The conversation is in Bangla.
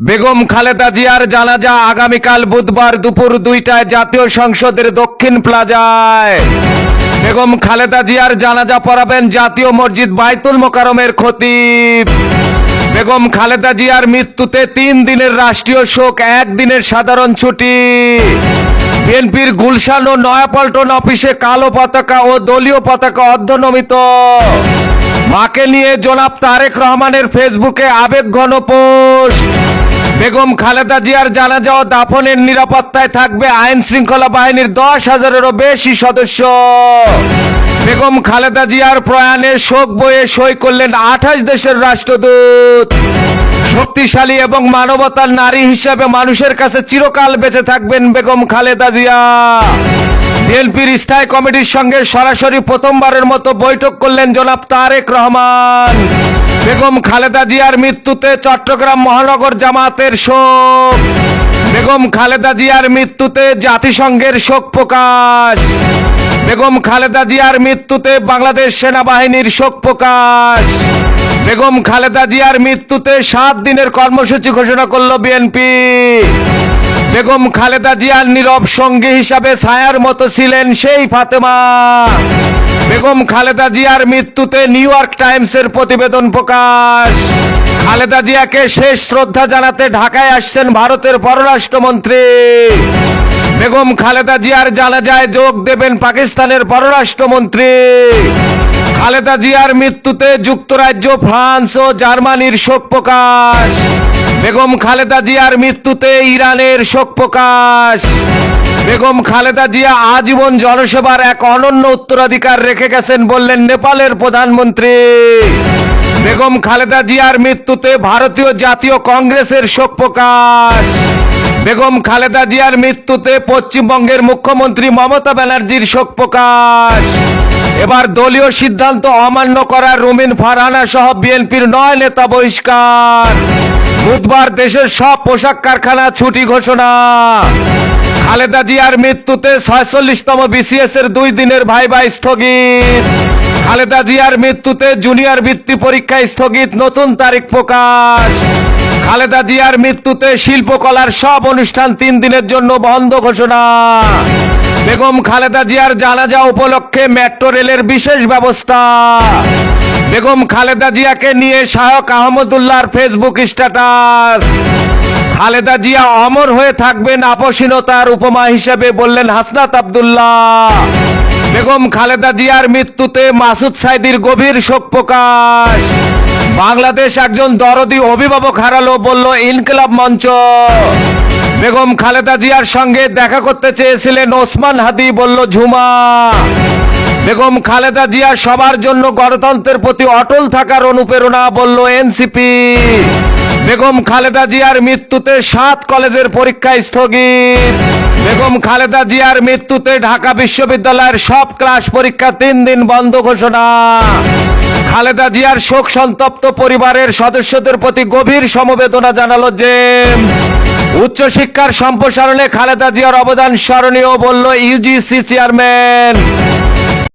বেগম খালেদা জিয়ার জানাজা আগামীকাল বুধবার দুপুর 2টায় জাতীয় সংসদের দক্ষিণ প্লাজায়। বেগম খালেদা জিয়ার জানাজা পড়াবেন জাতীয় মসজিদ বাইতুল মোকাররমের খতিব। বেগম খালেদা জিয়ার মৃত্যুতে 3 দিনের রাষ্ট্রীয় শোক, 1 দিনের সাধারণ ছুটি। বিএনপির গুলশান ও নয়াপল্টন অফিসে কালো পতাকা ও দলীয় পতাকা অর্ধনমিত। মাকে নিয়ে জনাব তারেক রহমানের ফেসবুকে আবেগঘন পোস্ট। বেগম খালেদা জিয়ার জানাজা ও দাফনের নিরাপত্তায় থাকবে আইন শৃঙ্খলা বাহিনীর 10,000-এরও বেশি সদস্য। বেগম খালেদা জিয়ার প্রয়াণে শোক বইয়ে সই করলেন 28 দেশের রাষ্ট্রদূত। শক্তিশালী এবং মানবতার নারী হিসেবে মানুষের কাছে চিরকাল বেঁচে থাকবেন বেগম খালেদা জিয়া। বিএনপির স্থায়ী কমিটির সঙ্গে সরাসরি প্রথমবারের মতো বৈঠক করলেন জনাব তারেক রহমান। বেগম খালেদা জিয়ার মৃত্যুতে চট্টগ্রাম মহানগর জামাতের শোক। বেগম খালেদা জিয়ার মৃত্যুতে জাতিসংঘের শোক প্রকাশ। বেগম খালেদা জিয়ার মৃত্যুতে বাংলাদেশ সেনাবাহিনীর শোক প্রকাশ। বেগম খালেদা জিয়ার মৃত্যুতে 7 দিনের কর্মসূচি ঘোষণা করল বিএনপি। বেগম খালেদা জিয়ার নীরব সঙ্গী হিসাবে ছায়ার মতো ছিলেন সেই ফাতেমা। বেগম খালেদা জিয়ার মৃত্যুতে নিউ ইয়র্ক টাইমসের প্রতিবেদন প্রকাশ। খালেদা জিয়াকে শেষ শ্রদ্ধা জানাতে ঢাকায় আসছেন ভারতের পররাষ্ট্রমন্ত্রী। বেগম খালেদা জিয়ার জানাজায় যোগ দেবেন পাকিস্তানের পররাষ্ট্রমন্ত্রী। খালেদা জিয়ার মৃত্যুতে যুক্তরাজ্য, ফ্রান্স ও জার্মানির শোক প্রকাশ। বেগম খালেদা জিয়ার মৃত্যুতে ইরানের শোক প্রকাশ। বেগম খালেদা জিয়া আজীবন জনসেবার এক অনন্য উত্তরাধিকার রেখে গেছেন বললেন নেপালের প্রধানমন্ত্রী। বেগম খালেদা জিয়ার মৃত্যুতে ভারতীয় জাতীয় কংগ্রেসের শোক প্রকাশ। বেগম খালেদা জিয়ার মৃত্যুতে পশ্চিমবঙ্গের মুখ্যমন্ত্রী মমতা ব্যানার্জির শোক প্রকাশ। এবার দলীয় সিদ্ধান্ত অমান্য করা রুমিন ফারহানা সহ বিএনপির 9 নেতা বহিষ্কার। বুধবার দেশের সব পোশাক কারখানা ছুটি ঘোষণা। খালেদা জিয়ার মৃত্যুতে 46তম বিসিএস এর 2 দিনের ভাইবা স্থগিত। খালেদা জিয়ার মৃত্যুতে জুনিয়র বৃত্তি পরীক্ষা স্থগিত, নতুন তারিখ প্রকাশ। খালেদা জিয়ার মৃত্যুতে শিল্পকলার সব অনুষ্ঠান 3 দিনের জন্য বন্ধ ঘোষণা। বেগম খালেদা জিয়ার জানাজা উপলক্ষে মেট্রো রেলের বিশেষ ব্যবস্থা। বেগম খালেদা জিয়াকে নিয়ে শায়খ আহমদুল্লাহর ফেসবুক স্ট্যাটাস। খালেদা জিয়া অমর হয়ে থাকবেন আপসীনতার উপমা হিসেবে বললেন হাসনাত আব্দুল্লাহ। বেগম খালেদা জিয়ার মৃত্যুতে মাসুদ সাইদির গভীর শোক প্রকাশ। বাংলাদেশ একজন দরদি অভিভাবক হারালো বলল ইনকিলাব মঞ্চ। বেগম খালেদা জিয়ার সঙ্গে দেখা করতে চেয়েছিলেন ওসমান হাদি বলল ঝুমা। বেগম খালেদা জিয়া সবার জন্য গণতন্ত্রের প্রতি অটল থাকার অনুপ্রেরণা বলল এনসিপি। বেগম খালেদা জিয়ার মৃত্যুতে 7 কলেজের পরীক্ষা স্থগিত। বেগম খালেদা জিয়ার মৃত্যুতে ঢাকা বিশ্ববিদ্যালয়ের সব ক্লাস পরীক্ষা 3 দিন বন্ধ ঘোষণা। খালেদা জিয়ার শোক সন্তপ্ত পরিবারের সদস্যদের প্রতি গভীর সমবেদনা জানালো জেমস। উচ্চশিক্ষার সম্প্রসারণে খালেদা জিয়ার অবদান স্মরণীয় বলল ইউজিসি চেয়ারম্যান।